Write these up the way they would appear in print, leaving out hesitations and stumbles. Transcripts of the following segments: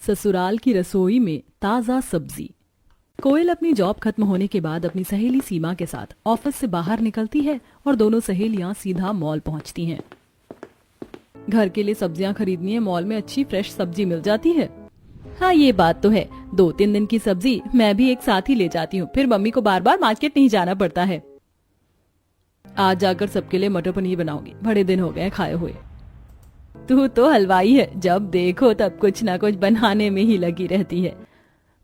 ससुराल की रसोई में ताजा सब्जी। कोयल अपनी जॉब खत्म होने के बाद अपनी सहेली सीमा के साथ ऑफिस से बाहर निकलती है और दोनों सहेलियां सीधा मॉल पहुंचती हैं। घर के लिए सब्जियां खरीदनी है, मॉल में अच्छी फ्रेश सब्जी मिल जाती है। हाँ, ये बात तो है। 2-3 दिन की सब्जी मैं भी एक साथ ही ले जाती हूँ, फिर मम्मी को बार बार मार्केट नहीं जाना पड़ता है। आज जाकर सबके लिए मटर पनीर बनाऊंगी, बड़े दिन हो गए खाए हुए। तू तो हलवाई है, जब देखो तब कुछ ना कुछ बनाने में ही लगी रहती है।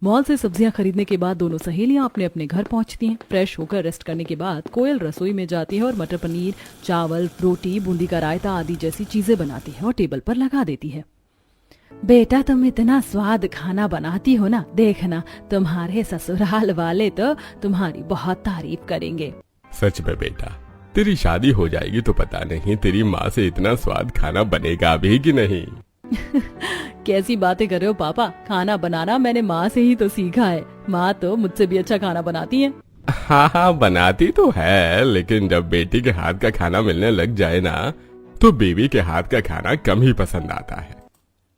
मॉल से सब्जियां खरीदने के बाद दोनों सहेलियां अपने अपने घर पहुंचती हैं। फ्रेश होकर रेस्ट करने के बाद कोयल रसोई में जाती है और मटर पनीर, चावल, रोटी, बूंदी का रायता आदि जैसी चीजें बनाती है और टेबल पर लगा देती है। बेटा, तुम इतना स्वाद खाना बनाती हो ना, देखना तुम्हारे ससुराल वाले तो तुम्हारी बहुत तारीफ करेंगे। सच में बेटा, तेरी शादी हो जाएगी तो पता नहीं तेरी माँ से इतना स्वाद खाना बनेगा भी कि नहीं। कैसी बातें कर रहे हो पापा, खाना बनाना मैंने माँ से ही तो सीखा है। माँ तो मुझसे भी अच्छा खाना बनाती है। हाँ, बनाती तो है, लेकिन जब बेटी के हाथ का खाना मिलने लग जाए ना, तो बीवी के हाथ का खाना कम ही पसंद आता है।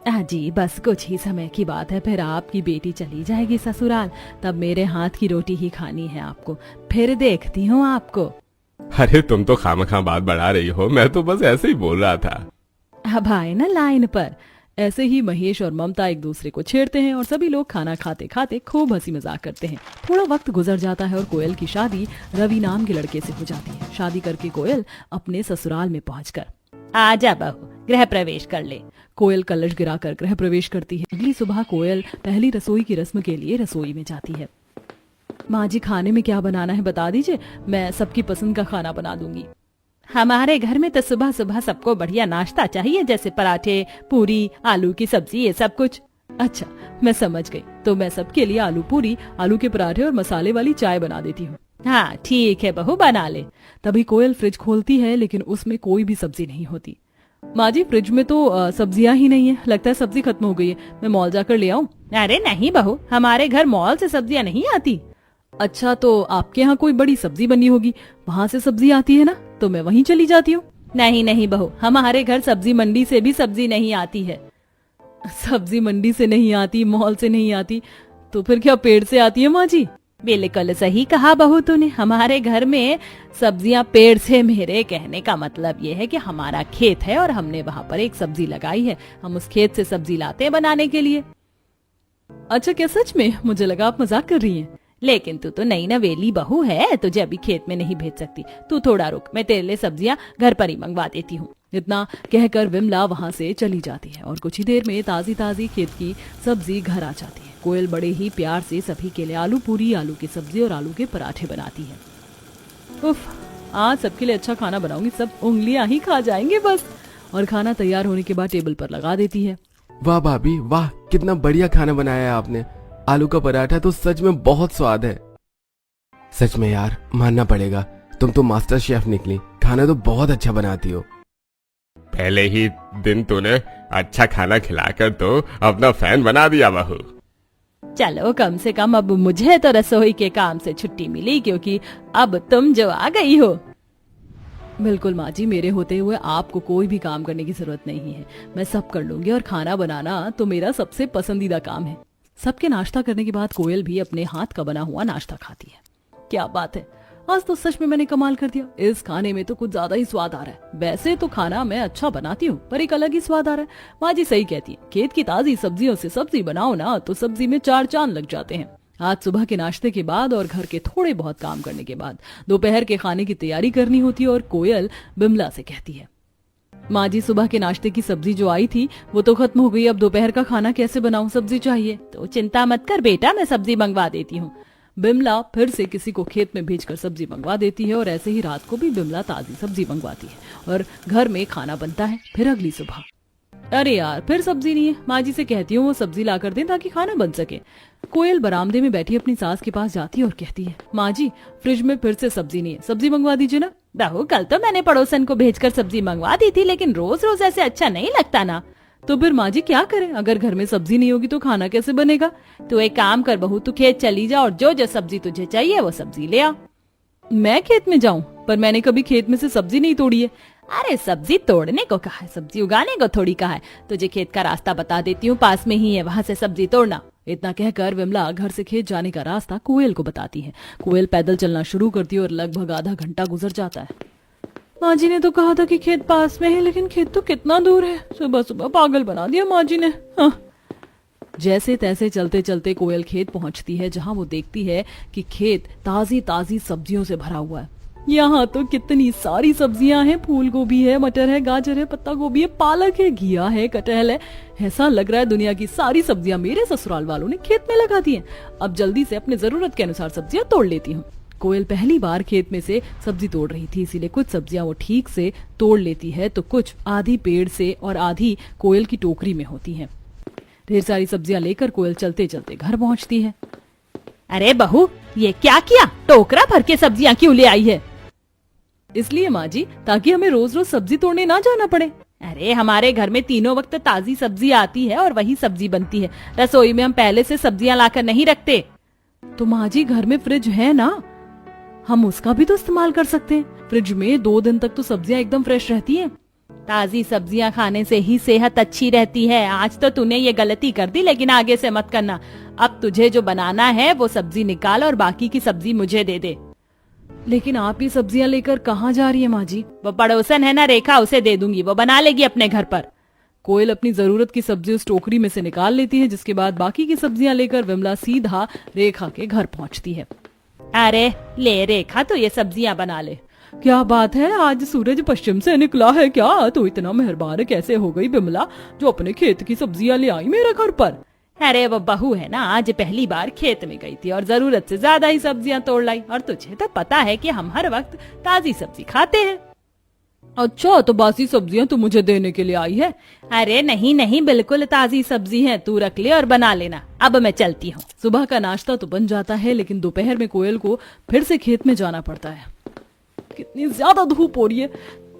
जी, बस कुछ ही समय की बात है, फिर आपकी बेटी चली जाएगी ससुराल, तब मेरे हाथ की रोटी ही खानी है आपको। फिर देखती हूँ आपको। अरे तुम तो खामखा बात बढ़ा रही हो, मैं तो बस ऐसे ही बोल रहा था। अब आए ना लाइन पर। ऐसे ही महेश और ममता एक दूसरे को छेड़ते हैं और सभी लोग खाना खाते खाते खूब हंसी मजाक करते हैं। थोड़ा वक्त गुजर जाता है और कोयल की शादी रवि नाम के लड़के से हो जाती है। शादी करके कोयल अपने ससुराल में पहुंचकर आजा बहू, गृह प्रवेश कर ले। कोयल कलश गिराकर गृह प्रवेश करती है। अगली सुबह कोयल पहली रसोई की रस्म के लिए रसोई में जाती है। माँ जी, खाने में क्या बनाना है बता दीजिए, मैं सबकी पसंद का खाना बना दूंगी। हमारे घर में तो सुबह सुबह सबको बढ़िया नाश्ता चाहिए, जैसे पराठे, पूरी, आलू की सब्जी, ये सब कुछ। अच्छा, मैं समझ गई, तो मैं सबके लिए आलू पूरी, आलू के पराठे और मसाले वाली चाय बना देती हूँ। हाँ ठीक है बहू, बना ले। तभी कोयल फ्रिज खोलती है, लेकिन उसमें कोई भी सब्जी नहीं होती। माँ जी, फ्रिज में तो सब्जियां ही नहीं है, लगता है सब्जी खत्म हो गई है, मैं मॉल जाकर ले आऊं। अरे नहीं बहू, हमारे घर मॉल से सब्जियां नहीं आती। अच्छा, तो आपके यहाँ कोई बड़ी सब्जी बनी होगी, वहाँ से सब्जी आती है ना, तो मैं वहीं चली जाती हूँ। नहीं नहीं बहू, हमारे घर सब्जी मंडी से भी सब्जी नहीं आती है। सब्जी मंडी से नहीं आती, मॉल से नहीं आती, तो फिर क्या पेड़ से आती है माँ जी? बिल्कुल सही कहा बहू तूने, हमारे घर में सब्जियां पेड़ से। मेरे कहने का मतलब ये है कि हमारा खेत है और हमने वहाँ पर एक सब्जी लगाई है, हम उस खेत से सब्जी लाते हैं बनाने के लिए। अच्छा, क्या सच में? मुझे लगा आप मजाक कर रही हैं। लेकिन तू तो नई नवेली बहू है, तुझे अभी खेत में नहीं भेज सकती। तू थोड़ा रुक, मैं तेरे लिए सब्जियां घर पर ही मंगवा देती हूँ। इतना कहकर विमला वहाँ से चली जाती है और कुछ ही देर में ताजी ताजी खेत की सब्जी घर आ जाती है। कोयल बड़े ही प्यार से सभी के लिए आलू पूरी, आलू की सब्जी और आलू के पराठे बनाती है। उफ, आज सबके लिए अच्छा खाना बनाऊंगी, सब उंगलियां ही खा जाएंगे बस। और खाना तैयार होने के बाद टेबल पर लगा देती है। वाह भाभी वाह, कितना बढ़िया खाना बनाया है आपने। आलू का पराठा तो सच में बहुत स्वाद है। सच में यार, मानना पड़ेगा, तुम तो मास्टर शेफ निकली, खाना तो बहुत अच्छा बनाती हो। पहले ही दिन तूने अच्छा खाना खिलाकर तो अपना फैन बना दिया बहू। चलो, कम से कम अब मुझे तो रसोई के काम से छुट्टी मिली, क्योंकि अब तुम जो आ गई हो। बिल्कुल माँ जी, मेरे होते हुए आपको कोई भी काम करने की जरूरत नहीं है, मैं सब कर लूंगी। और खाना बनाना तो मेरा सबसे पसंदीदा काम है। सबके नाश्ता करने के बाद कोयल भी अपने हाथ का बना हुआ नाश्ता खाती है। क्या बात है, आज तो सच में मैंने कमाल कर दिया। इस खाने में तो कुछ ज्यादा ही स्वाद आ रहा है। वैसे तो खाना मैं अच्छा बनाती हूँ, पर एक अलग ही स्वाद आ रहा है। माँ जी सही कहती है, खेत की ताजी सब्जियों से सब्जी बनाओ ना, तो सब्जी में 4 चांद लग जाते हैं। आज सुबह के नाश्ते के बाद और घर के थोड़े बहुत काम करने के बाद दोपहर के खाने की तैयारी करनी होती है। और कोयल बिमला से कहती है, माँ जी, सुबह के नाश्ते की सब्जी जो आई थी वो तो खत्म हो गई, अब दोपहर का खाना कैसे बनाऊं, सब्जी चाहिए। तो चिंता मत कर बेटा, मैं सब्जी मंगवा देती हूँ। बिमला फिर से किसी को खेत में भेजकर सब्जी मंगवा देती है और ऐसे ही रात को भी बिमला ताजी सब्जी मंगवाती है और घर में खाना बनता है। फिर अगली सुबह, अरे यार, फिर सब्जी नहीं है। माँ जी से कहती हूँ वो सब्जी ला कर दें ताकि खाना बन सके। कोयल बरामदे में बैठी अपनी सास के पास जाती है और कहती है, माँ जी, फ्रिज में फिर से सब्जी नहीं है, सब्जी मंगवा दीजिए ना। बहू, कल तो मैंने पड़ोसन को भेजकर सब्जी मंगवा दी थी, लेकिन रोज रोज ऐसे अच्छा नहीं लगता ना। तो फिर माँ जी क्या करें, अगर घर में सब्जी नहीं होगी तो खाना कैसे बनेगा? तो एक काम कर बहू, तू खेत चली जा और जो जो सब्जी तुझे चाहिए वो सब्जी ले आ। मैं खेत में जाऊं? पर मैंने कभी खेत में से सब्जी नहीं तोड़ी है। अरे सब्जी तोड़ने को कहा है, सब्जी उगाने को थोड़ी कहा है। तुझे खेत का रास्ता बता देती हूँ, पास में ही है, वहाँ से सब्जी तोड़ना। इतना कहकर विमला घर से खेत जाने का रास्ता कोयल को बताती है। कोयल पैदल चलना शुरू करती है और लगभग आधा घंटा गुजर जाता है। माँ जी ने तो कहा था कि खेत पास में है, लेकिन खेत तो कितना दूर है। सुबह सुबह पागल बना दिया माँ जी ने। हाँ। जैसे तैसे चलते चलते कोयल खेत पहुंचती है, जहां वो देखती है कि खेत ताजी ताजी सब्जियों से भरा हुआ है। यहाँ तो कितनी सारी सब्जियां हैं, फूल गोभी है, मटर है, गाजर है, पत्ता गोभी है, पालक है, घिया है, कटहल है। ऐसा लग रहा है दुनिया की सारी सब्जियां मेरे ससुराल वालों ने खेत में लगा दी हैं। अब जल्दी से अपने जरूरत के अनुसार सब्जियां तोड़ लेती हूँ। कोयल पहली बार खेत में से सब्जी तोड़ रही थी, इसीलिए कुछ सब्जियां वो ठीक से तोड़ लेती है, तो कुछ आधी पेड़ से और आधी कोयल की टोकरी में होती है। ढेर सारी सब्जियां लेकर कोयल चलते चलते घर पहुंचती है। अरे बहू, ये क्या किया? टोकरा भर के सब्जियां क्यों ले आई है? इसलिए माँ जी, ताकि हमें रोज रोज सब्जी तोड़ने ना जाना पड़े। अरे हमारे घर में तीनों वक्त ताजी सब्जी आती है और वही सब्जी बनती है। रसोई में हम पहले से सब्जियां लाकर नहीं रखते। तो माँ जी, घर में फ्रिज है ना, हम उसका भी तो इस्तेमाल कर सकते हैं। फ्रिज में 2 दिन तक तो सब्जियां एकदम फ्रेश रहती हैं। ताजी सब्जियां खाने से ही सेहत अच्छी रहती है। आज तो तूने ये गलती कर दी, लेकिन आगे से मत करना। अब तुझे जो बनाना है वो सब्जी निकाल और बाकी की सब्जी मुझे दे दे। लेकिन आप ये सब्जियां लेकर कहाँ जा रही है माँ जी? वो पड़ोसन है ना रेखा, उसे दे दूंगी, वो बना लेगी अपने घर पर। कोयल अपनी जरूरत की सब्जी उस टोकरी में से निकाल लेती है, जिसके बाद बाकी की सब्जियां लेकर विमला सीधा रेखा के घर पहुंचती है। अरे ले रेखा, तो ये सब्जियां बना ले। क्या बात है, आज सूरज पश्चिम से निकला है क्या? तो इतना मेहरबान कैसे हो गई विमला, जो अपने खेत की सब्जियां ले आई मेरे घर पर। अरे वो बहू है ना, आज पहली बार खेत में गई थी और जरूरत से ज्यादा ही सब्जियां तोड़ लाई। और तुझे तो पता है कि हम हर वक्त ताजी सब्जी खाते हैं। अच्छा, तो बासी सब्जियां तू मुझे देने के लिए आई है? अरे नहीं नहीं, बिल्कुल ताजी सब्जी है, तू रख ले और बना लेना। अब मैं चलती हूँ। सुबह का नाश्ता तो बन जाता है, लेकिन दोपहर में कोयल को फिर से खेत में जाना पड़ता है। कितनी ज्यादा धूप हो रही है,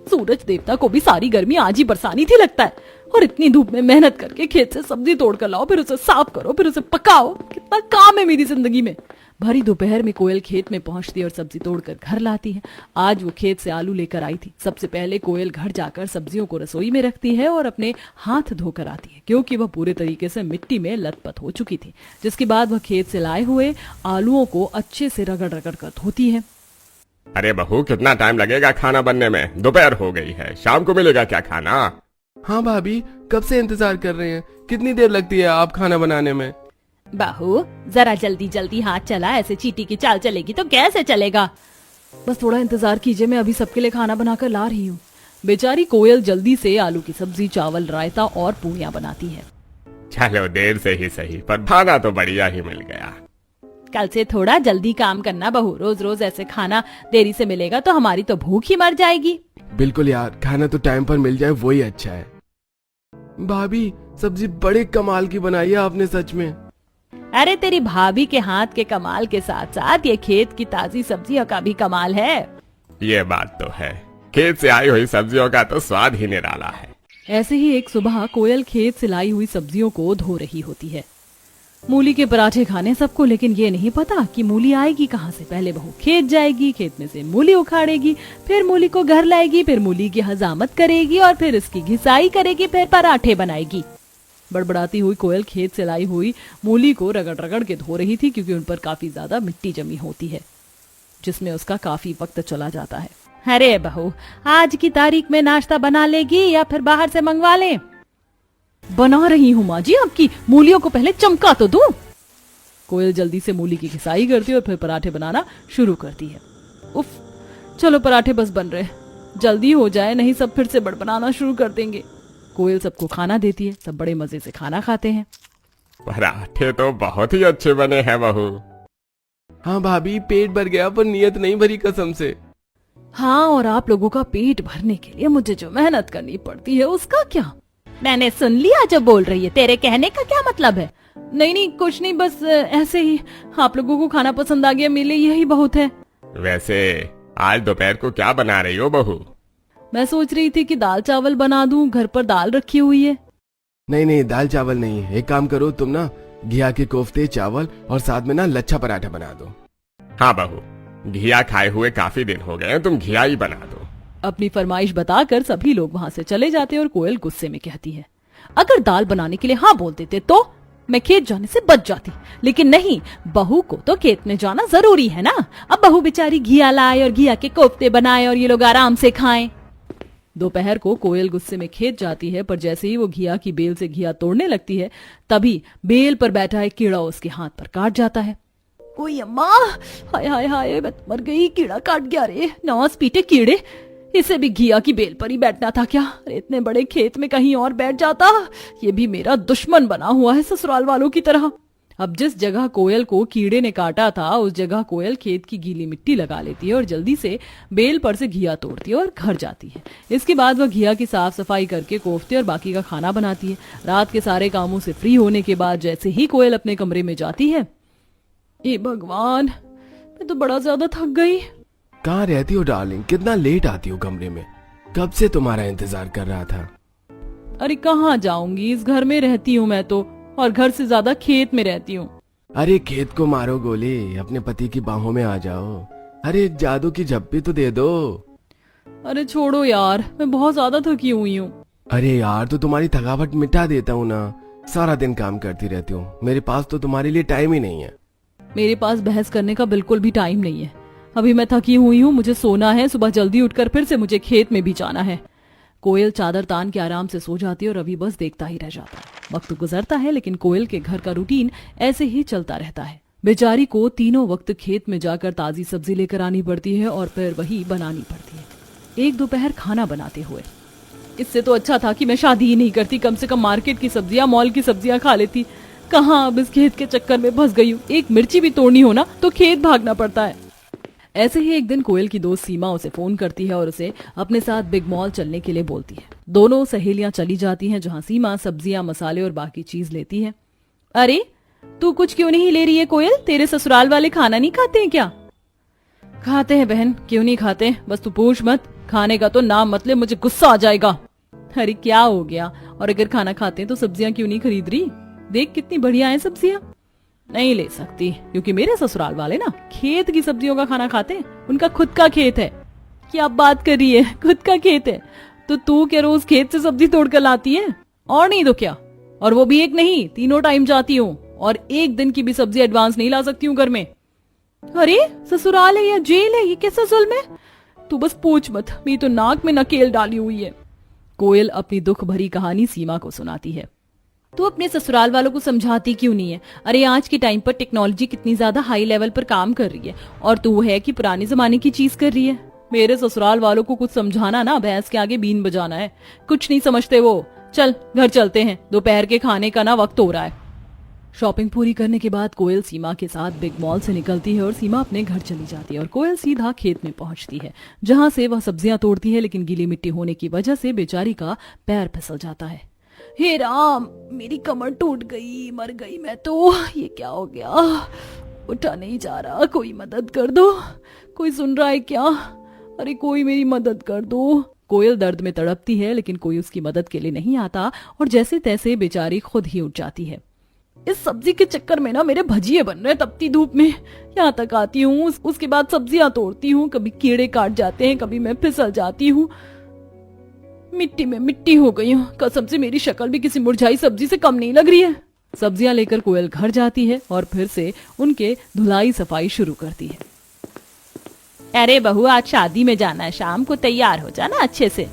सूरज देवता को भी सारी गर्मी आज ही बरसानी थी लगता है। और इतनी धूप में मेहनत करके खेत से सब्जी तोड़ कर लाओ, फिर उसे साफ करो, फिर उसे पकाओ। कितना काम है मेरी जिंदगी में। भरी दोपहर में कोयल खेत में पहुंचती है और सब्जी तोड़कर घर लाती है। आज वो खेत से आलू लेकर आई थी। सबसे पहले कोयल घर जाकर सब्जियों को रसोई में रखती है और अपने हाथ धोकर आती है, क्योंकि वह पूरे तरीके से मिट्टी में लथपथ हो चुकी थी। जिसके बाद वह खेत से लाए हुए आलूओं को अच्छे से रगड़ रगड़ कर धोती है। अरे बहू, कितना टाइम लगेगा खाना बनने में? दोपहर हो गई है, शाम को मिलेगा क्या खाना? हाँ भाभी, कब से इंतजार कर रहे हैं। कितनी देर लगती है आप खाना बनाने में? बहू, जरा जल्दी जल्दी हाथ चला, ऐसे चींटी की चाल चलेगी तो कैसे चलेगा? बस थोड़ा इंतजार कीजिए, मैं अभी सबके लिए खाना बनाकर ला रही हूँ। बेचारी कोयल जल्दी से आलू की सब्जी, चावल, रायता और पूड़ियाँ बनाती है। चलो देर से ही सही, पर खाना तो बढ़िया ही मिल गया। कल से थोड़ा जल्दी काम करना बहू, रोज रोज ऐसे खाना देरी से मिलेगा तो हमारी तो भूख ही मर जाएगी। बिल्कुल यार, खाना तो टाइम पर मिल जाए वही अच्छा है। भाभी, सब्जी बड़े कमाल की बनाई है आपने, सच में। अरे तेरी भाभी के हाथ के कमाल के साथ साथ ये खेत की ताजी सब्जियों का भी कमाल है। ये बात तो है, खेत से आई हुई सब्जियों का तो स्वाद ही निराला है। ऐसे ही एक सुबह कोयल खेत से लाई हुई सब्जियों को धो रही होती है। मूली के पराठे खाने सबको, लेकिन ये नहीं पता कि मूली आएगी कहाँ से। पहले बहू खेत जाएगी, खेत में से मूली उखाड़ेगी, फिर मूली को घर लाएगी, फिर मूली की हजामत करेगी और फिर इसकी घिसाई करेगी, फिर पराठे बनाएगी। बड़बड़ाती हुई कोयल खेत से लाई हुई मूली को रगड़ रगड़ के धो रही थी, क्योंकि उन पर काफी ज्यादा मिट्टी जमी होती है, जिसमें उसका काफी वक्त चला जाता है। अरे बहू, आज की तारीख में नाश्ता बना लेगी या फिर बाहर से मंगवा ले? बना रही हूँ माँ जी, आपकी मूलियों को पहले चमका तो दूं। कोयल जल्दी से मूली की घिसाई करती है और फिर पराठे बनाना शुरू करती है। उफ, चलो पराठे बस बन रहे, जल्दी हो जाए, नहीं सब फिर से बड़बड़ाना शुरू कर देंगे। कोयल सबको खाना देती है, सब बड़े मजे से खाना खाते हैं। पराठे तो बहुत ही अच्छे बने हैं बहू। हाँ भाभी, पेट भर गया पर नीयत नहीं भरी कसम से। हाँ, और आप लोगों का पेट भरने के लिए मुझे जो मेहनत करनी पड़ती है उसका क्या? मैंने सुन लिया जो बोल रही है, तेरे कहने का क्या मतलब है? नहीं नहीं, कुछ नहीं, बस ऐसे ही। आप लोगों को खाना पसंद आ गया, मेरे लिए यही बहुत है। वैसे आज दोपहर को क्या बना रही हो बहू? मैं सोच रही थी कि दाल चावल बना दूं, घर पर दाल रखी हुई है। नहीं नहीं, दाल चावल नहीं, एक काम करो तुम ना, घिया के कोफ्ते, चावल और साथ में ना लच्छा पराठा बना दो। हाँ बहू, घिया खाए हुए काफी दिन हो गए, तुम घिया ही बना दो। अपनी फरमाइश बताकर सभी लोग वहां से चले जाते हैं और कोयल गुस्से में कहती है, अगर दाल बनाने के लिए हाँ बोल देते तो मैं खेत जाने से बच जाती, लेकिन नहीं, बहू को तो खेत में जाना जरूरी है ना। अब बहू बेचारी घिया लाए और घिया के कोफ्ते बनाए और ये लोग आराम से खाएं। दोपहर को कोयल गुस्से में खेत जाती है, पर जैसे ही वो घिया की बेल से घिया तोड़ने लगती है तभी बेल पर बैठा एक कीड़ा उसके हाथ पर काट जाता है। ओए अम्मा, हाय हाय हाय, मैं तो मर गई, कीड़ा काट गया रे, नौस पीटे कीड़े, इसे भी घिया की बेल पर ही बैठना था क्या? अरे इतने बड़े खेत में कहीं और बैठ जाता, ये भी मेरा दुश्मन बना हुआ है ससुराल वालों की तरह। अब जिस जगह कोयल को कीड़े ने काटा था उस जगह कोयल खेत की गीली मिट्टी लगा लेती है और जल्दी से बेल पर से घिया तोड़ती है और घर जाती है। इसके बाद वह घिया की साफ सफाई करके कोफ्ते और बाकी का खाना बनाती है। रात के सारे कामों से फ्री होने के बाद जैसे ही कोयल अपने कमरे में जाती है, ए भगवान, मैं तो बड़ा ज्यादा थक गई। कहाँ रहती हो डार्लिंग, कितना लेट आती हो कमरे में, कब से तुम्हारा इंतजार कर रहा था। अरे कहाँ जाऊंगी, इस घर में रहती हूँ मैं तो, और घर से ज्यादा खेत में रहती हूँ। अरे खेत को मारो गोली, अपने पति की बाहों में आ जाओ। अरे एक जादू की झप्पी तो दे दो। अरे छोड़ो यार, मैं बहुत ज्यादा थकी हुई हूँ। अरे यार, तो तुम्हारी थकावट मिटा देता हूँ ना, सारा दिन काम करती रहती हूँ, मेरे पास तो तुम्हारे लिए टाइम ही नहीं है। मेरे पास बहस करने का बिल्कुल भी टाइम नहीं है। अभी मैं थकी हुई हूँ, मुझे सोना है, सुबह जल्दी उठकर फिर से मुझे खेत में भी जाना है। कोयल चादर तान के आराम से सो जाती है और रवि बस देखता ही रह जाता है। वक्त गुजरता है लेकिन कोयल के घर का रूटीन ऐसे ही चलता रहता है। बेचारी को तीनों वक्त खेत में जाकर ताजी सब्जी लेकर आनी पड़ती है और फिर वही बनानी पड़ती है। एक दोपहर खाना बनाते हुए, इससे तो अच्छा था कि मैं शादी ही नहीं करती, कम से कम मार्केट की सब्जियां, मॉल की सब्जियां खा लेती। कहाँ, अब इस खेत के चक्कर में फंस गई हूँ। एक मिर्ची भी तोड़नी हो ना तो खेत भागना पड़ता है। ऐसे ही एक दिन कोयल की दोस्त सीमा उसे फोन करती है और उसे अपने साथ बिग मॉल चलने के लिए बोलती है। दोनों सहेलियां चली जाती हैं, जहां सीमा सब्जियां, मसाले और बाकी चीज लेती है। अरे तू कुछ क्यों नहीं ले रही है कोयल, तेरे ससुराल वाले खाना नहीं खाते हैं क्या? खाते हैं बहन, क्यों नहीं खाते, बस तू पूछ मत, खाने का तो नाम मतलब मुझे गुस्सा आ जाएगा। अरे क्या हो गया, और अगर खाना खाते हैं तो सब्जियां क्यों नहीं खरीद रही? देख कितनी बढ़िया है सब्जियां। नहीं ले सकती, क्योंकि मेरे ससुराल वाले ना खेत की सब्जियों का खाना खाते हैं, उनका खुद का खेत है। क्या बात कर रही है, खुद का खेत है? तो तू क्या रोज खेत से सब्जी तोड़ कर लाती है? और नहीं तो क्या, और वो भी एक नहीं, तीनों टाइम जाती हूँ, और एक दिन की भी सब्जी एडवांस नहीं ला सकती हूँ घर में। अरे ससुराल है या जेल है, ये कैसा जुल्म है? तू बस पूछ मत, मेरी तो नाक में नकेल डाली हुई है। कोयल अपनी दुख भरी कहानी सीमा को सुनाती है। तू अपने ससुराल वालों को समझाती क्यों नहीं है? अरे आज के टाइम पर टेक्नोलॉजी कितनी ज्यादा हाई लेवल पर काम कर रही है और तू है कि पुराने जमाने की चीज कर रही है। मेरे ससुराल वालों को कुछ समझाना ना भैंस के आगे बीन बजाना है, कुछ नहीं समझते वो। चल घर चलते हैं, दोपहर के खाने का ना वक्त हो रहा है। शॉपिंग पूरी करने के बाद कोयल सीमा के साथ बिग मॉल से निकलती है और सीमा अपने घर चली जाती है और कोयल सीधा खेत में पहुंचती है, जहां से वह सब्जियां तोड़ती है, लेकिन गीली मिट्टी होने की वजह से बेचारी का पैर फिसल जाता है। हे राम, मेरी कमर टूट गई, मर गई मैं तो, ये क्या हो गया, उठा नहीं जा रहा, कोई मदद कर दो, कोई सुन रहा है क्या? अरे कोई मेरी मदद कर दो। कोयल दर्द में तड़पती है लेकिन कोई उसकी मदद के लिए नहीं आता और जैसे तैसे बेचारी खुद ही उठ जाती है। इस सब्जी के चक्कर में ना मेरे भजिए बन रहे तपती धूप में, यहाँ तक आती हूँ, उसके बाद सब्जियां तोड़ती हूँ, कभी कीड़े काट जाते हैं, कभी मैं फिसल जाती हूँ, मिट्टी में मिट्टी हो गई हूँ। कसम से मेरी शक्ल भी किसी मुरझाई सब्जी से कम नहीं लग रही है। सब्जियां लेकर कोयल घर जाती है और फिर से उनके धुलाई सफाई शुरू करती है। अरे बहू, आज शादी में जाना है, शाम को तैयार हो जाना अच्छे से।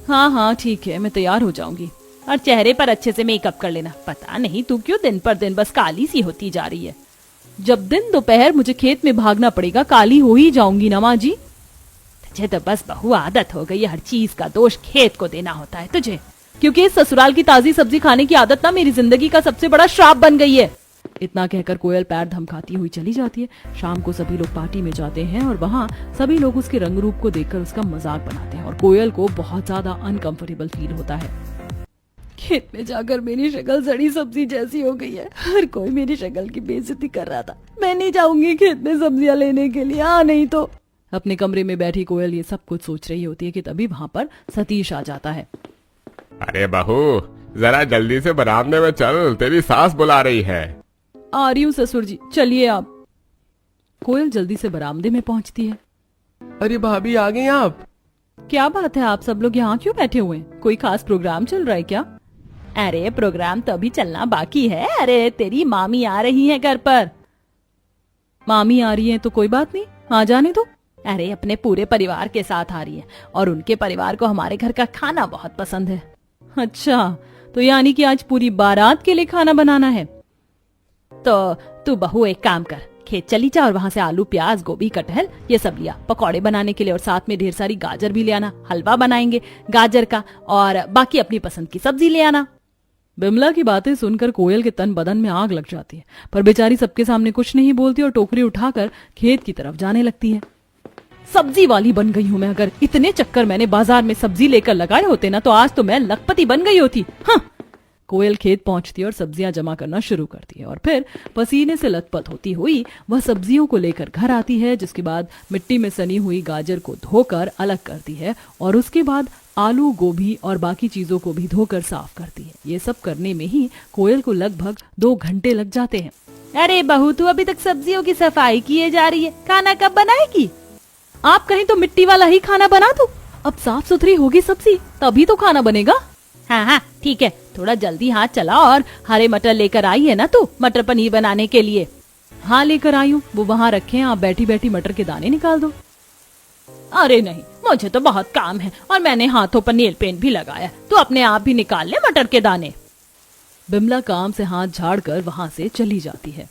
हाँ हाँ ठीक है, मैं तैयार हो जाऊंगी। और चेहरे पर अच्छे से मेकअप कर लेना, पता नहीं तू क्यों दिन पर दिन बस काली सी होती जा रही है। जब दिन दोपहर मुझे खेत में भागना पड़ेगा, काली हो ही जाऊंगी ना माँ जी। तुझे तो बस बहू आदत हो गई है, हर चीज का दोष खेत को देना होता है तुझे, क्योंकि इस ससुराल की ताजी सब्जी खाने की आदत ना मेरी जिंदगी का सबसे बड़ा श्राप बन गई है। इतना कहकर कोयल पैर धमकाती हुई चली जाती है। शाम को सभी लोग पार्टी में जाते हैं और वहाँ सभी लोग उसके रंग रूप को देखकर उसका मजाक बनाते हैं और कोयल को बहुत ज्यादा अनकंफर्टेबल फील होता है। खेत में जाकर मेरी शक्ल सड़ी सब्जी जैसी हो गई है, हर कोई मेरी शक्ल की बेइज्जती कर रहा था। मैं नहीं जाऊंगी खेत में सब्जियां लेने के लिए, नहीं तो। अपने कमरे में बैठी कोयल ये सब कुछ सोच रही होती है कि तभी वहाँ पर सतीश आ जाता है। अरे बहू, जरा जल्दी से बरामदे में चल, तेरी सास बुला रही है। आ रही हूँ ससुर जी, चलिए आप। कोयल जल्दी से बरामदे में पहुँचती है। अरे भाभी, आ गई आप? क्या बात है, आप सब लोग यहाँ क्यों बैठे हुए हैं? कोई खास प्रोग्राम चल रहा है क्या? अरे प्रोग्राम तो अभी चलना बाकी है। अरे तेरी मामी आ रही है घर पर। मामी आ रही है तो कोई बात नहीं, आ जाने दो। अरे अपने पूरे परिवार के साथ आ रही है और उनके परिवार को हमारे घर का खाना बहुत पसंद है। अच्छा, तो यानी कि आज पूरी बारात के लिए खाना बनाना है। तो तू बहू एक काम कर, खेत चली जा और वहाँ से आलू प्याज गोभी कटहल ये सब लिया पकौड़े बनाने के लिए, और साथ में ढेर सारी गाजर भी ले आना, हलवा बनाएंगे गाजर का, और बाकी अपनी पसंद की सब्जी ले आना। बिमला की बातें सुनकर कोयल के तन बदन में आग लग जाती है, पर बेचारी सबके सामने कुछ नहीं बोलती और टोकरी उठाकर खेत की तरफ जाने लगती है। सब्जी वाली बन गई हूँ मैं। अगर इतने चक्कर मैंने बाजार में सब्जी लेकर लगाए होते ना तो आज तो मैं लखपति बन गई होती। हाँ। कोयल खेत पहुंचती है और सब्जियां जमा करना शुरू करती है और फिर पसीने से लथपथ होती हुई वह सब्जियों को लेकर घर आती है, जिसके बाद मिट्टी में सनी हुई गाजर को धोकर अलग करती है और उसके बाद आलू गोभी और बाकी चीजों को भी धोकर साफ करती है। ये सब करने में ही कोयल को लगभग 2 घंटे लग जाते हैं। अरे बहू, तू अभी तक सब्जियों की सफाई किए जा रही है, खाना कब बनाएगी? आप कहीं तो मिट्टी वाला ही खाना बना दो। अब साफ सुथरी होगी सब्जी तभी तो खाना बनेगा। हाँ हाँ ठीक है, थोड़ा जल्दी हाथ चला और हरे मटर लेकर आई है ना तू मटर पनीर बनाने के लिए? हाँ लेकर आई हूँ, वो वहाँ रखे हैं, आप बैठी बैठी मटर के दाने निकाल दो। अरे नहीं, मुझे तो बहुत काम है और मैंने हाथों पर नेल पेंट भी लगाया, तू अपने आप भी निकाल ले मटर के दाने। बिमला काम से हाथ झाड़कर वहाँ से चली जाती है।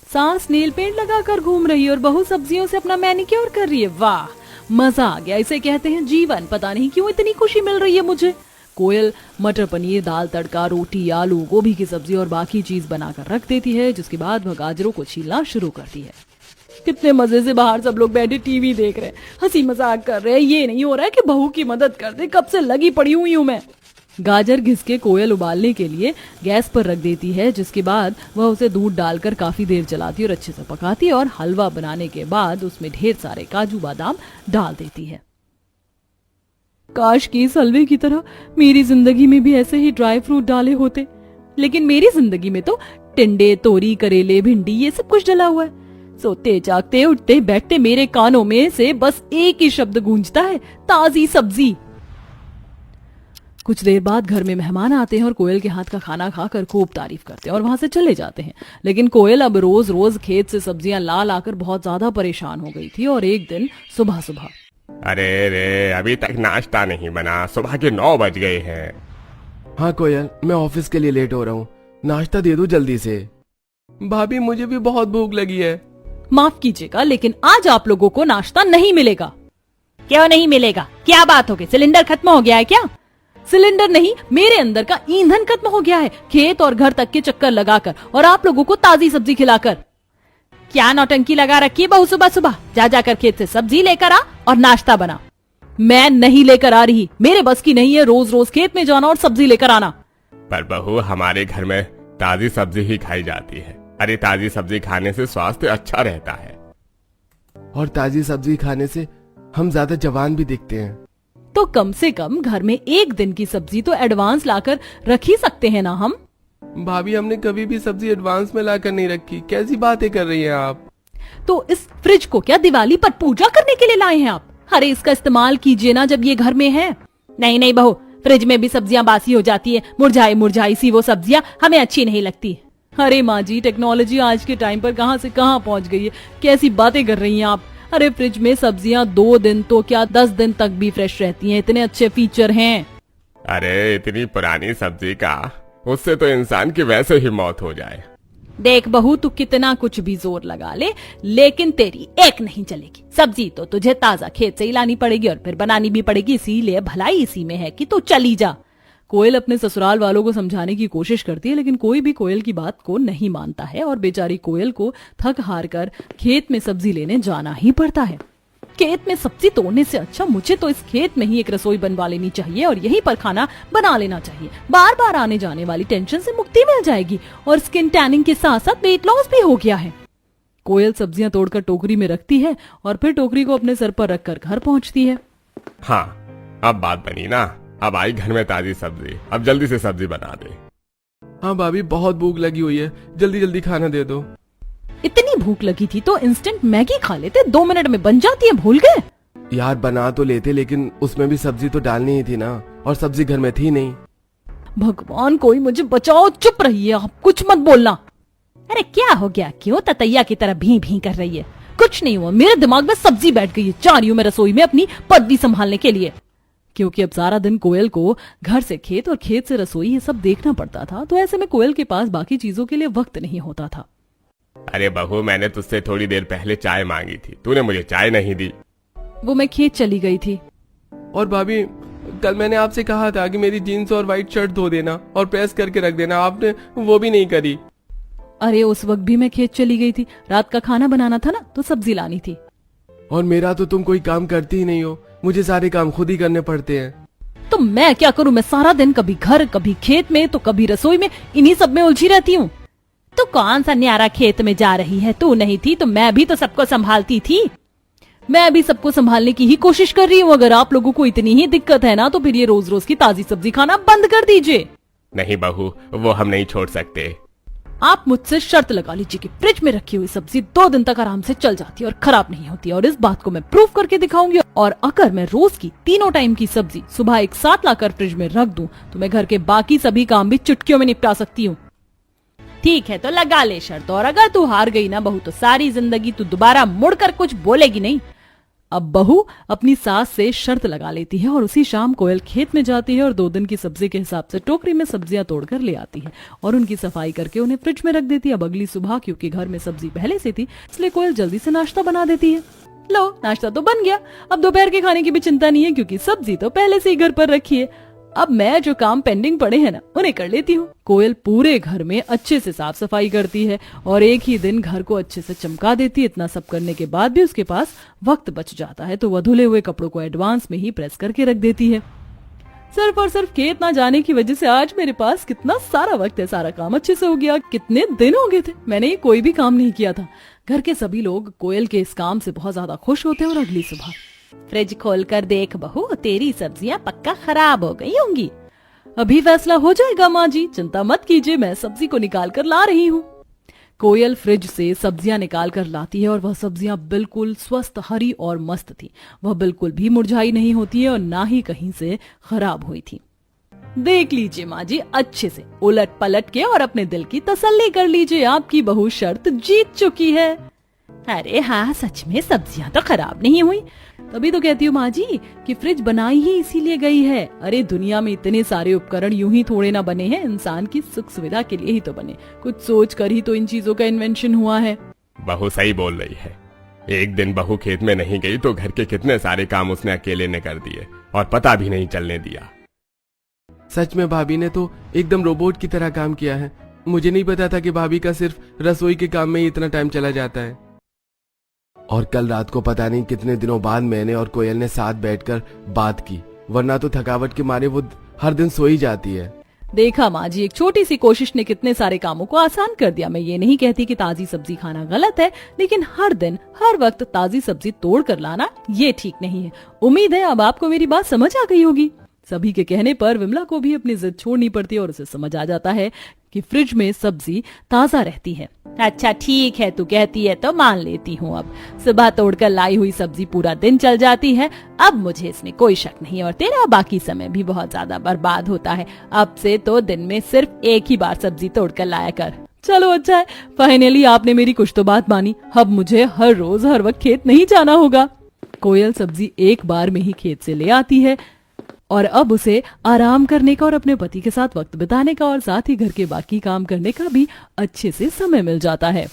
सास नेल पेंट लगाकर घूम रही है और बहू सब्जियों से अपना मैनिक्योर कर रही है। वाह, मजा आ गया, इसे कहते हैं जीवन। पता नहीं क्यों इतनी खुशी मिल रही है मुझे। कोयल मटर पनीर दाल तड़का रोटी आलू गोभी की सब्जी और बाकी चीज बनाकर रख देती है, जिसके बाद वह गाजरों को छीलना शुरू करती है। कितने मजे से बाहर सब लोग बैठे टीवी देख रहे हैं, हंसी मजाक कर रहे हैं। ये नहीं हो रहा है कि बहू की मदद कर दे, कब से लगी पड़ी हुई हूं मैं। गाजर घिस के कोयल उबालने के लिए गैस पर रख देती है, जिसके बाद वह उसे दूध डालकर काफी देर चलाती और अच्छे से पकाती है और हलवा बनाने के बाद उसमें ढेर सारे काजू बादाम डाल देती है। काश कि इस हलवे की तरह मेरी जिंदगी में भी ऐसे ही ड्राई फ्रूट डाले होते, लेकिन मेरी जिंदगी में तो टिंडे तोरी करेले भिंडी ये सब कुछ डला हुआ है। सोते जागते उठते बैठते मेरे कानों में से बस एक ही शब्द गूंजता है, ताजी सब्जी। कुछ देर बाद घर में मेहमान आते हैं और कोयल के हाथ का खाना खाकर खूब तारीफ करते हैं और वहां से चले जाते हैं। लेकिन कोयल अब रोज रोज खेत से सब्जियां ला लाकर बहुत ज्यादा परेशान हो गई थी और एक दिन सुबह सुबह, अरे रे, अभी तक नाश्ता नहीं बना, सुबह के 9 बज गए हैं। हाँ कोयल, मैं ऑफिस के लिए लेट हो रहा हूँ, नाश्ता दे दो जल्दी से। भाभी मुझे भी बहुत भूख लगी है। माफ कीजिएगा लेकिन आज आप लोगों को नाश्ता नहीं मिलेगा। क्यों नहीं मिलेगा? क्या बात हो गई? सिलेंडर खत्म हो गया है क्या? सिलेंडर नहीं, मेरे अंदर का ईंधन खत्म हो गया है, खेत और घर तक के चक्कर लगाकर और आप लोगों को ताजी सब्जी खिलाकर। क्या नौटंकी लगा रखी है बहू सुबह सुबह? जा जाकर खेत से सब्जी लेकर आ और नाश्ता बना। मैं नहीं लेकर आ रही, मेरे बस की नहीं है रोज रोज खेत में जाना और सब्जी लेकर आना। पर बहू, हमारे घर में ताजी सब्जी ही खाई जाती है। अरे ताजी सब्जी खाने से स्वास्थ्य अच्छा रहता है और ताजी सब्जी खाने से हम ज्यादा जवान भी दिखते हैं। तो कम से कम घर में एक दिन की सब्जी तो एडवांस लाकर रख ही सकते हैं ना हम। भाभी हमने कभी भी सब्जी एडवांस में लाकर नहीं रखी, कैसी बातें कर रही हैं आप? तो इस फ्रिज को क्या दिवाली पर पूजा करने के लिए लाए हैं आप? अरे इसका इस्तेमाल कीजिए ना जब ये घर में है। नहीं नहीं बहू, फ्रिज में भी सब्जियां बासी हो जाती है, मुरझाई मुरझाई सी वो सब्जियां हमें अच्छी नहीं लगती। अरे माँ जी, टेक्नोलॉजी आज के टाइम पर कहाँ से कहाँ पहुँच गई है, कैसी बातें कर रही हैं आप। अरे फ्रिज में सब्जियां 2 दिन तो क्या 10 दिन तक भी फ्रेश रहती हैं, इतने अच्छे फीचर हैं। अरे इतनी पुरानी सब्जी का, उससे तो इंसान की वैसे ही मौत हो जाए। देख बहू, तू कितना कुछ भी जोर लगा ले लेकिन तेरी एक नहीं चलेगी। सब्जी तो तुझे ताजा खेत से ही लानी पड़ेगी और फिर बनानी भी पड़ेगी, इसीलिए भलाई इसी में है कि तू चली जा। कोयल अपने ससुराल वालों को समझाने की कोशिश करती है लेकिन कोई भी कोयल की बात को नहीं मानता है और बेचारी कोयल को थक हार कर खेत में सब्जी लेने जाना ही पड़ता है। खेत में सब्जी तोड़ने से अच्छा मुझे तो इस खेत में ही एक रसोई बनवा लेनी चाहिए और यहीं पर खाना बना लेना चाहिए। बार बार आने जाने वाली टेंशन से मुक्ति मिल जाएगी और स्किन टैनिंग के साथ साथ वेट लॉस भी हो गया है। कोयल सब्जियां तोड़कर टोकरी में रखती है और फिर टोकरी को अपने सर पर रखकर घर पहुंचती है। हाँ, अब बात बनी ना, अब आई घर में ताजी सब्जी, अब जल्दी से सब्जी बना दे। हाँ भाभी, बहुत भूख लगी हुई है, जल्दी जल्दी खाना दे दो। इतनी भूख लगी थी तो इंस्टेंट मैगी खा लेते, 2 मिनट में बन जाती है, भूल गए? यार बना तो लेते, लेकिन उसमें भी सब्जी तो डालनी ही थी ना, और सब्जी घर में थी नहीं। भगवान कोई मुझे बचाओ, चुप रहिए आप, कुछ मत बोलना। अरे क्या हो गया, क्यों ततैया की तरह भी भी कर रही है? कुछ नहीं हुआ, मेरे दिमाग में सब्जी बैठ गई है, जा रही हूँ मैं रसोई में अपनी पदवी संभालने के लिए। क्योंकि अब सारा दिन कोयल को घर से खेत और खेत से रसोई ये सब देखना पड़ता था, तो ऐसे में कोयल के पास बाकी चीजों के लिए वक्त नहीं होता था। अरे बहू, मैंने तुझसे थोड़ी देर पहले चाय मांगी थी, तूने मुझे चाय नहीं दी। वो मैं खेत चली गई थी। और भाभी, कल मैंने आपसे कहा था कि मेरी जीन्स और व्हाइट शर्ट धो देना और प्रेस करके रख देना, आपने वो भी नहीं करी। अरे उस वक्त भी मैं खेत चली गई थी, रात का खाना बनाना था ना, तो सब्जी लानी थी। और मेरा तो तुम कोई काम करती ही नहीं हो, मुझे सारे काम खुद ही करने पड़ते हैं। तो मैं क्या करूं, मैं सारा दिन कभी घर कभी खेत में तो कभी रसोई में, इन्हीं सब में उलझी रहती हूँ। तो कौन सा न्यारा खेत में जा रही है, तू नहीं थी तो मैं भी तो सबको संभालती थी। मैं भी सबको संभालने की ही कोशिश कर रही हूँ। अगर आप लोगों को इतनी ही दिक्कत है ना, तो फिर ये रोज रोज की ताजी सब्जी खाना बंद कर दीजिए। नहीं बहू, वो हम नहीं छोड़ सकते। आप मुझसे शर्त लगा लीजिए कि फ्रिज में रखी हुई सब्जी 2 दिन तक आराम से चल जाती है और खराब नहीं होती, और इस बात को मैं प्रूफ करके दिखाऊंगी। और अगर मैं रोज की 3 टाइम की सब्जी सुबह एक साथ लाकर फ्रिज में रख दूं, तो मैं घर के बाकी सभी काम भी चुटकियों में निपटा सकती हूँ। ठीक है, तो लगा ले शर्त, और अगर तू हार गई ना बहू, तो सारी जिंदगी तू दोबारा मुड़कर कुछ बोलेगी नहीं। अब बहू अपनी सास से शर्त लगा लेती है और उसी शाम कोयल खेत में जाती है और 2 दिन की सब्जी के हिसाब से टोकरी में सब्जियां तोड़कर ले आती है और उनकी सफाई करके उन्हें फ्रिज में रख देती है। अब अगली सुबह क्योंकि घर में सब्जी पहले से थी, इसलिए कोयल जल्दी से नाश्ता बना देती है। लो, नाश्ता तो बन गया। अब दोपहर के खाने की भी चिंता नहीं है, क्योंकि सब्जी तो पहले से ही घर पर रखी है। अब मैं जो काम पेंडिंग पड़े हैं ना, उन्हें कर लेती हूँ। कोयल पूरे घर में अच्छे से साफ सफाई करती है और एक ही दिन घर को अच्छे से चमका देती है। इतना सब करने के बाद भी उसके पास वक्त बच जाता है, तो वह धुले हुए कपड़ों को एडवांस में ही प्रेस करके रख देती है। सिर्फ और सिर्फ खेत ना जाने की वजह से आज मेरे पास कितना सारा वक्त है, सारा काम अच्छे से हो गया। कितने दिन हो गए थे मैंने ये कोई भी काम नहीं किया था। घर के सभी लोग कोयल के इस काम से बहुत ज्यादा खुश होते हैं। और अगली सुबह, फ्रिज खोलकर देख बहू, तेरी सब्जियां पक्का खराब हो गई होंगी। अभी फैसला हो जाएगा माँ जी, चिंता मत कीजिए, मैं सब्जी को निकाल कर ला रही हूँ। कोयल फ्रिज से सब्जियां निकाल कर लाती है और वह सब्जियां बिल्कुल स्वस्थ, हरी और मस्त थी। वह बिल्कुल भी मुरझाई नहीं होती है और ना ही कहीं से खराब हुई थी। देख लीजिए माँ जी, अच्छे से उलट पलट के और अपने दिल की तसल्ली कर लीजिए, आपकी बहू शर्त जीत चुकी है। अरे हाँ, सच में सब्जियां तो खराब नहीं हुई। तभी तो कहती हूँ माँ जी कि फ्रिज बनाई ही इसीलिए गई है। अरे दुनिया में इतने सारे उपकरण यूं ही थोड़े ना बने हैं, इंसान की सुख सुविधा के लिए ही तो बने। कुछ सोच कर ही तो इन चीजों का इन्वेंशन हुआ है। बहू सही बोल रही है। एक दिन बहू खेत में नहीं गई तो घर के कितने सारे काम उसने अकेले ने कर दिए और पता भी नहीं चलने दिया। सच में भाभी ने तो एकदम रोबोट की तरह काम किया है। मुझे नहीं पता था कि भाभी का सिर्फ रसोई के काम में ही इतना टाइम चला जाता है। और कल रात को पता नहीं कितने दिनों बाद मैंने और कोयल ने साथ बैठकर बात की, वरना तो थकावट के मारे वो हर दिन सो ही जाती है। देखा माँ जी, एक छोटी सी कोशिश ने कितने सारे कामों को आसान कर दिया। मैं ये नहीं कहती कि ताजी सब्जी खाना गलत है, लेकिन हर दिन हर वक्त ताजी सब्जी तोड़ कर लाना ये ठीक नहीं है। उम्मीद है अब आपको मेरी बात समझ आ गई होगी। सभी के कहने पर विमला को भी अपनी जिद छोड़नी पड़ती है और उसे समझ आ जाता है कि फ्रिज में सब्जी ताजा रहती है। अच्छा ठीक है, तू कहती है तो मान लेती हूँ। अब सुबह तोड़कर लाई हुई सब्जी पूरा दिन चल जाती है, अब मुझे इसमें कोई शक नहीं, और तेरा बाकी समय भी बहुत ज्यादा बर्बाद होता है। अब से तो दिन में सिर्फ एक ही बार सब्जी तोड़कर लाया कर। चलो अच्छा है, फाइनली आपने मेरी कुछ तो बात मानी। अब मुझे हर रोज हर वक्त खेत नहीं जाना होगा। कोयल सब्जी एक बार में ही खेत से ले आती है और अब उसे आराम करने का और अपने पति के साथ वक्त बिताने का और साथ ही घर के बाकी काम करने का भी अच्छे से समय मिल जाता है।